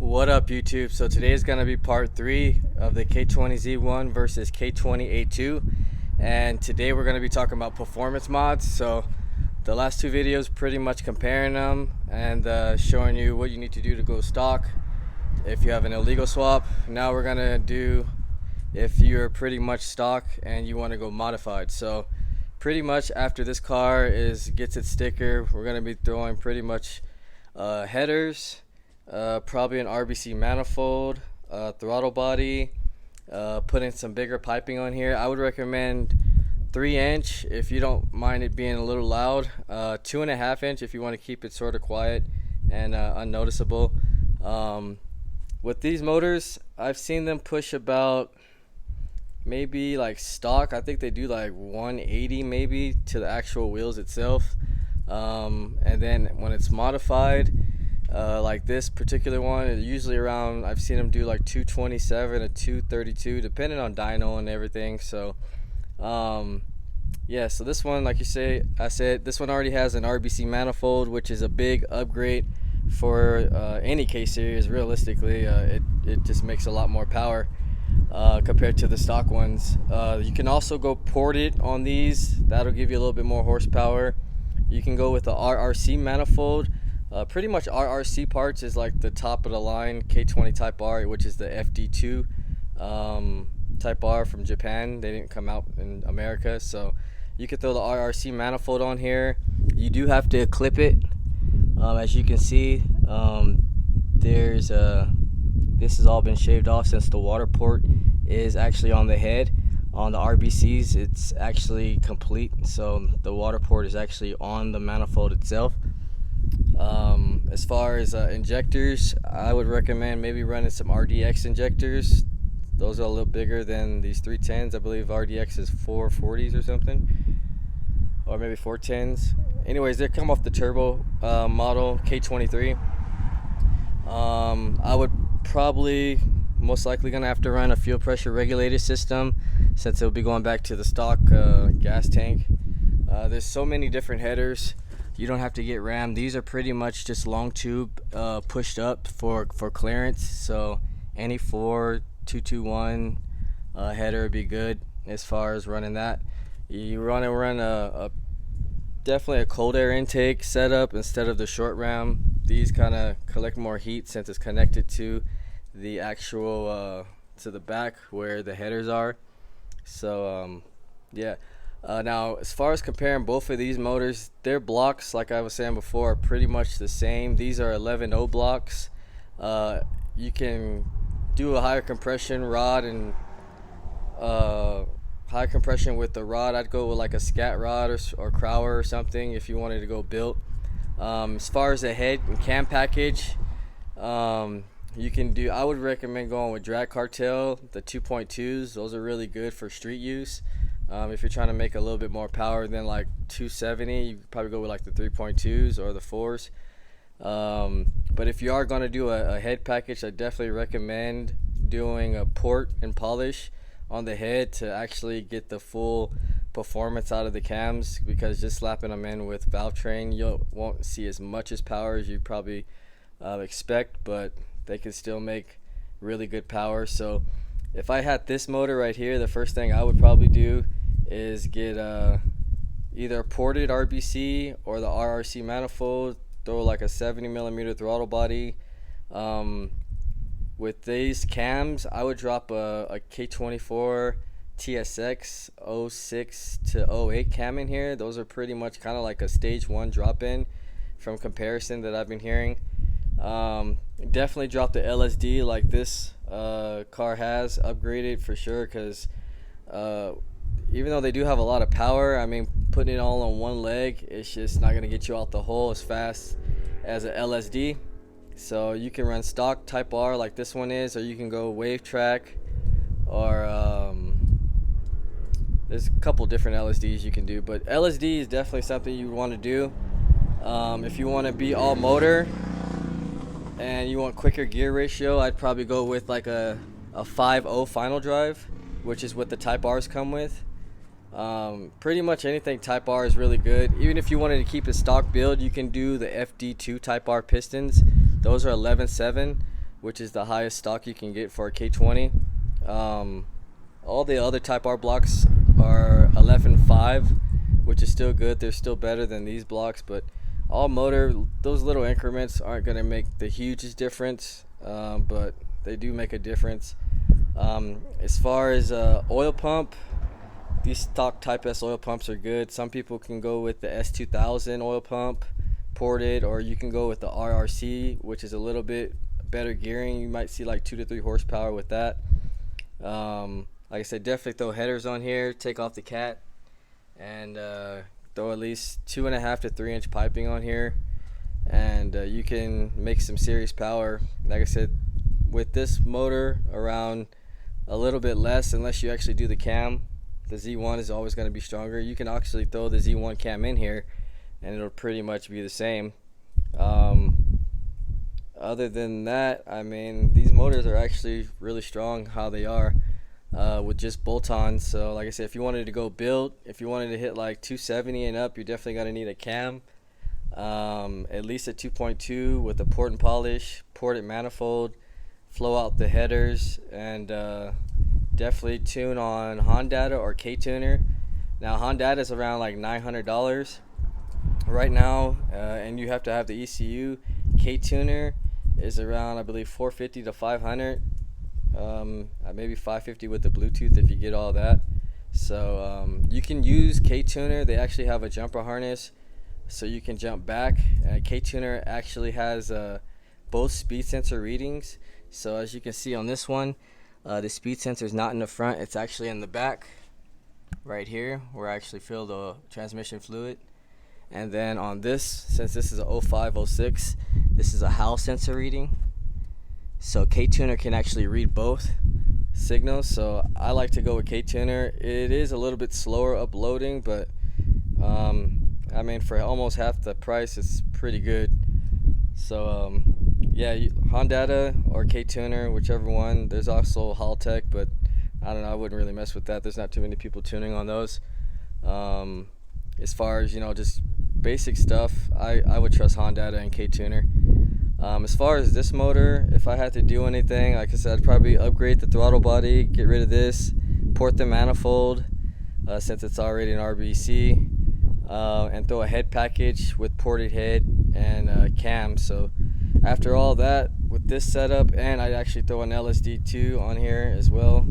What up, YouTube? So today is going to be part 3 of the K20z1 versus K20a2, and today we're going to be talking about performance mods. So the last 2 videos pretty much comparing them and showing you what you need to do to go stock if you have an illegal swap. Now we're going to do if you're pretty much stock and you want to go modified. So pretty much after this car gets its sticker, we're going to be throwing pretty much headers, probably an RBC manifold, throttle body, putting some bigger piping on here. I would recommend 3-inch if you don't mind it being a little loud, 2.5-inch if you want to keep it sort of quiet and unnoticeable. With these motors, I've seen them push about maybe like stock. I think they do like 180 maybe to the actual wheels itself, and then when it's modified, like this particular one, usually around, I've seen them do like 227 to 232 depending on dyno and everything. So yeah, so this one, like I said, this one already has an RBC manifold, which is a big upgrade for any K series. Realistically, it just makes a lot more power compared to the stock ones. You can also go ported on these. That'll give you a little bit more horsepower. You can go with the RRC manifold. Pretty much RRC parts is like the top of the line K20 Type R, which is the FD2 Type R from Japan. They didn't come out in America, so you could throw the RRC manifold on here. You do have to clip it. As you can see, this has all been shaved off since the water port is actually on the head. On the RBCs, it's actually complete, so the water port is actually on the manifold itself. As far as injectors, I would recommend maybe running some RDX injectors. Those are a little bigger than these 310s. I believe RDX is 440s or something, or maybe 410s. Anyways, they come off the turbo model K23. I would probably most likely gonna have to run a fuel pressure regulator system, since it'll be going back to the stock gas tank. There's so many different headers. You don't have to get rammed. These are pretty much just long tube pushed up for clearance. So any 4221 header would be good as far as running that. You want to run definitely a cold air intake setup instead of the short ram. These kind of collect more heat since it's connected to the actual to the back where the headers are. So yeah. Now, as far as comparing both of these motors, their blocks, like I was saying before, are pretty much the same. These are 11.0 blocks. You can do a higher compression rod and high compression with the rod. I'd go with like a scat rod or Crower or something if you wanted to go built. As far as the head and cam package, you can do, I would recommend going with Drag Cartel, the 2.2s. Those are really good for street use. If you're trying to make a little bit more power than like 270, you could probably go with like the 3.2s or the 4s. But if you are going to do a head package, I definitely recommend doing a port and polish on the head to actually get the full performance out of the cams, because just slapping them in with valve train, you won't see as much as power as you probably expect, but they can still make really good power. So if I had this motor right here, the first thing I would probably do is get either a ported RBC or the RRC manifold, throw like a 70mm throttle body. With these cams, I would drop a K24 TSX 06 to 08 cam in here. Those are pretty much kind of like a stage 1 drop-in from comparison that I've been hearing. Definitely drop the LSD like this car has, upgraded for sure, because even though they do have a lot of power, I mean, putting it all on one leg, it's just not going to get you out the hole as fast as a LSD. So you can run stock Type R like this one is, or you can go wave track, or there's a couple different LSDs you can do, but LSD is definitely something you want to do. If you want to be all motor and you want quicker gear ratio, I'd probably go with like a 5.0 final drive, which is what the Type R's come with. Pretty much anything Type R is really good. Even if you wanted to keep a stock build, you can do the FD2 Type R pistons. Those are 11.7. which is the highest stock you can get for a K20. All the other Type R blocks are 11.5, which is still good. They're still better than these blocks, but all motor, those little increments aren't going to make the hugest difference, but they do make a difference. As far as oil pump, these stock Type S oil pumps are good. Some people can go with the S2000 oil pump ported, or you can go with the RRC, which is a little bit better gearing. You might see like 2 to 3 horsepower with that. Like I said, definitely throw headers on here, take off the cat, and throw at least 2.5 to 3 inch piping on here, and you can make some serious power. Like I said, with this motor around a little bit less, unless you actually do the cam, the Z1 is always going to be stronger. You can actually throw the Z1 cam in here and it'll pretty much be the same. Other than that, I mean, these motors are actually really strong how they are, with just bolt-ons. So like I said, if you wanted to go build, if you wanted to hit like 270 and up, you're definitely going to need a cam, at least a 2.2 with a port and polish, ported manifold, flow out the headers, and definitely tune on Honda or K-tuner. Now Honda is around like $900 right now, and you have to have the ECU. K-tuner is around, I believe, $450 to $500, maybe $550 with the Bluetooth if you get all that. So you can use K-tuner. They actually have a jumper harness, so you can jump back. K-tuner actually has both speed sensor readings. So as you can see on this one, the speed sensor is not in the front, it's actually in the back right here where I actually fill the transmission fluid. And then on this, since this is a 0506, this is a Hall sensor reading. So K-tuner can actually read both signals. So I like to go with K-tuner. It is a little bit slower uploading, but I mean, for almost half the price, it's pretty good. So yeah, Honda or K-tuner, whichever one. There's also Hall Tech, but I don't know, I wouldn't really mess with that. There's not too many people tuning on those. As far as, you know, just basic stuff, I would trust Honda and K-tuner. As far as this motor, if I had to do anything, like I said, I'd probably upgrade the throttle body, get rid of this, port the manifold, since it's already an RBC, and throw a head package with ported head and cam. So after all that, with this setup, and I'd actually throw an LSD2 on here as well,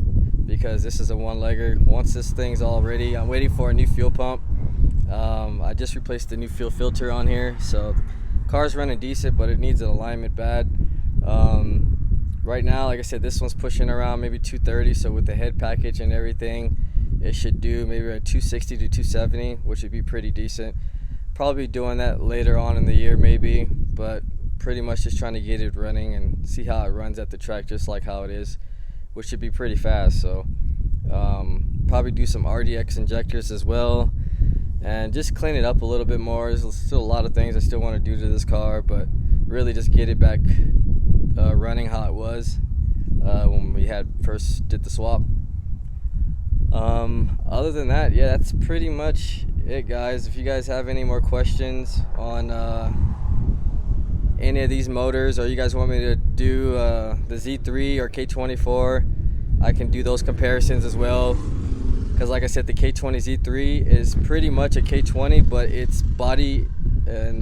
because this is a one-legger. Once this thing's all ready, I'm waiting for a new fuel pump. I just replaced the new fuel filter on here, so the car's running decent, but it needs an alignment bad. Right now, like I said, this one's pushing around maybe 230, so with the head package and everything, it should do maybe a 260 to 270, which would be pretty decent. Probably doing that later on in the year maybe, but pretty much just trying to get it running and see how it runs at the track, just like how it is, which should be pretty fast. So probably do some RDX injectors as well, and just clean it up a little bit more. There's still a lot of things I still want to do to this car, but really just get it back running how it was when we first did the swap. Other than that, yeah, that's pretty much it, guys. If you guys have any more questions on any of these motors, or you guys want me to do the Z3 or K24, I can do those comparisons as well. Because like I said, the K20z1 is pretty much a K20, but its body and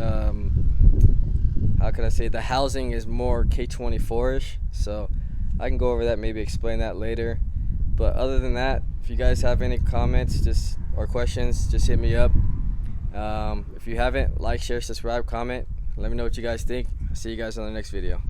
how can I say, the housing is more K24ish. So I can go over that, maybe explain that later. But other than that, if you guys have any comments or questions, just hit me up. If you haven't, like, share, subscribe, comment. Let me know what you guys think. I'll see you guys on the next video.